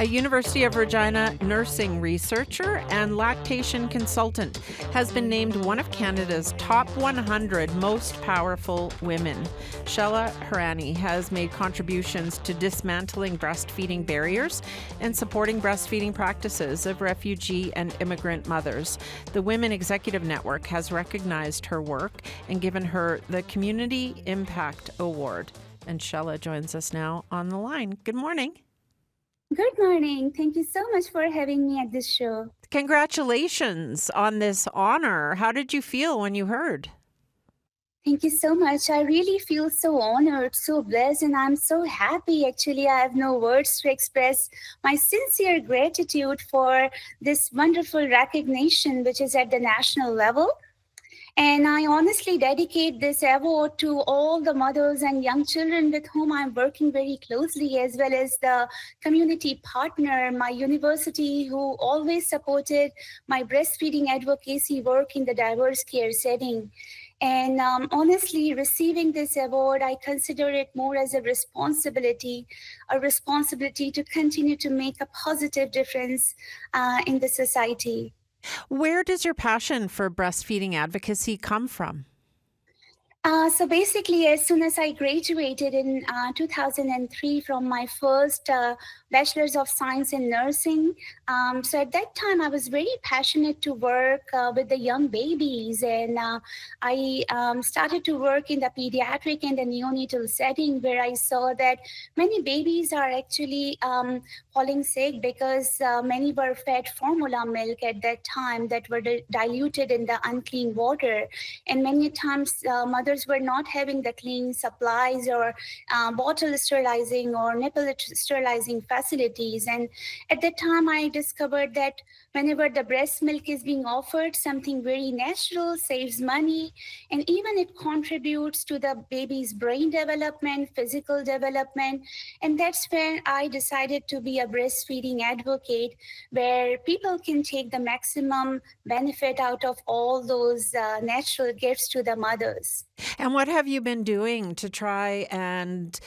A University of Regina nursing researcher and lactation consultant, has been named one of Canada's top 100 most powerful women. Shela Hirani has made contributions to dismantling breastfeeding barriers and supporting breastfeeding practices of refugee and immigrant mothers. The Women Executive Network has recognized her work and given her the Community Impact Award. And Shela joins us now on the line. Good morning. Good morning. Thank you so much for having me at this show. Congratulations on this honor. How did you feel when you heard? Thank you so much. I really feel so honored, so blessed, and I'm so happy. Actually, I have no words to express my sincere gratitude for this wonderful recognition, which is at the national level. And I honestly dedicate this award to all the mothers and young children with whom I'm working very closely, as well as the community partner, my university, who always supported my breastfeeding advocacy work in the diverse care setting. And honestly, receiving this award, I consider it more as a responsibility to continue to make a positive difference in the society. Where does your passion for breastfeeding advocacy come from? So basically, as soon as I graduated in 2003 from my first Bachelor's of Science in Nursing, so at that time I was very passionate to work with the young babies, and I started to work in the pediatric and the neonatal setting, where I saw that many babies are actually falling sick because many were fed formula milk at that time that were diluted in the unclean water, and many times mothers were not having the clean supplies or bottle sterilizing or nipple sterilizing facilities. And at that time, I discovered that whenever the breast milk is being offered, something very natural, saves money, and even it contributes to the baby's brain development, physical development. And that's when I decided to be a breastfeeding advocate, where people can take the maximum benefit out of all those natural gifts to the mothers. And what have you been doing to try and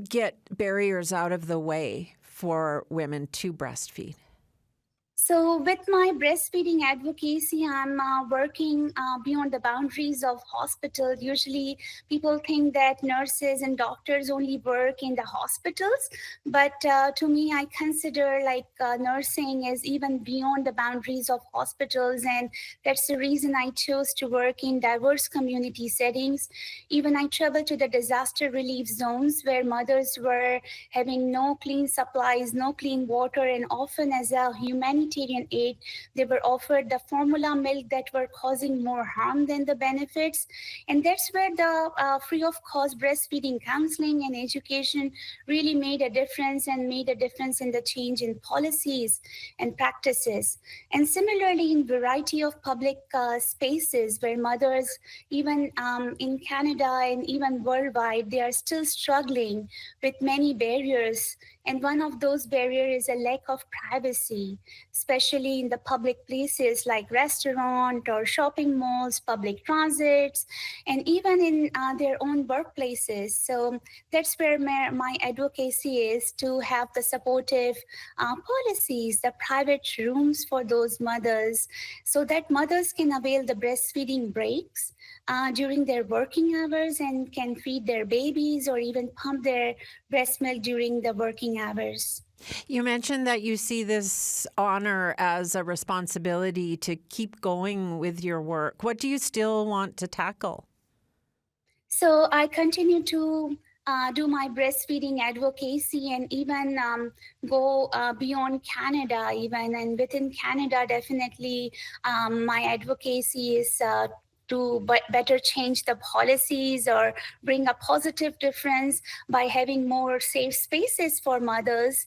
get barriers out of the way for women to breastfeed? So, with my breastfeeding advocacy, I'm working beyond the boundaries of hospital. Usually, people think that nurses and doctors only work in the hospitals, but to me, I consider nursing is even beyond the boundaries of hospitals, and that's the reason I chose to work in diverse community settings. Even I traveled to the disaster relief zones where mothers were having no clean supplies, no clean water, and often as a humanitarian aid, they were offered the formula milk that were causing more harm than the benefits. And that's where the free of cost breastfeeding counseling and education really made a difference, and made a difference in the change in policies and practices. And similarly, in variety of public spaces where mothers, even in Canada and even worldwide, they are still struggling with many barriers. And one of those barriers is a lack of privacy, especially in the public places like restaurant or shopping malls, public transits, and even in their own workplaces. So that's where my advocacy is, to have the supportive policies, the private rooms for those mothers, so that mothers can avail the breastfeeding breaks during their working hours and can feed their babies or even pump their breast milk during the working hours. You mentioned that you see this honor as a responsibility to keep going with your work. What do you still want to tackle? So I continue to do my breastfeeding advocacy, and even go beyond Canada, even, and within Canada, definitely my advocacy is to better change the policies or bring a positive difference by having more safe spaces for mothers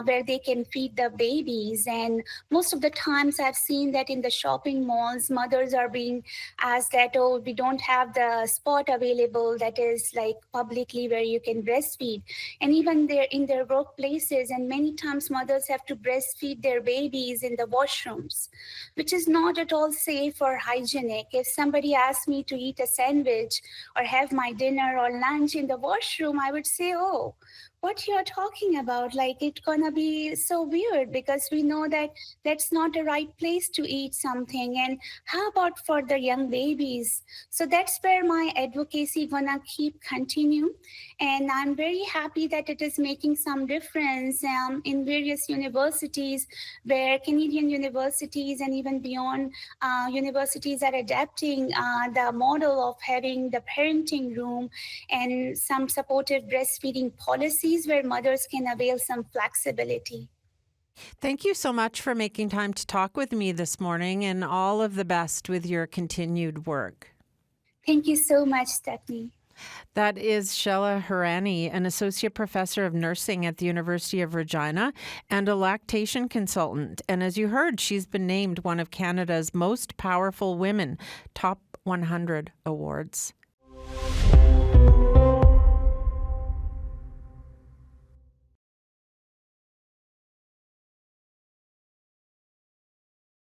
where they can feed the babies. And most of the times I've seen that in the shopping malls, mothers are being asked that, oh, we don't have the spot available that is like publicly where you can breastfeed. And even they're in their workplaces, and many times mothers have to breastfeed their babies in the washrooms, which is not at all safe or hygienic. If somebody asked me to eat a sandwich or have my dinner or lunch in the washroom, I would say, oh, what you're talking about, like it's gonna be so weird because we know that that's not a right place to eat something. And how about for the young babies? So that's where my advocacy gonna keep continue. And I'm very happy that it is making some difference in various universities, where Canadian universities and even beyond universities are adapting the model of having the parenting room and some supportive breastfeeding policies where mothers can avail some flexibility. Thank you so much for making time to talk with me this morning, and all of the best with your continued work. Thank you so much, Stephanie. That is Shela Hirani, an associate professor of nursing at the University of Regina and a lactation consultant. And as you heard, she's been named one of Canada's most powerful women, Top 100 awards.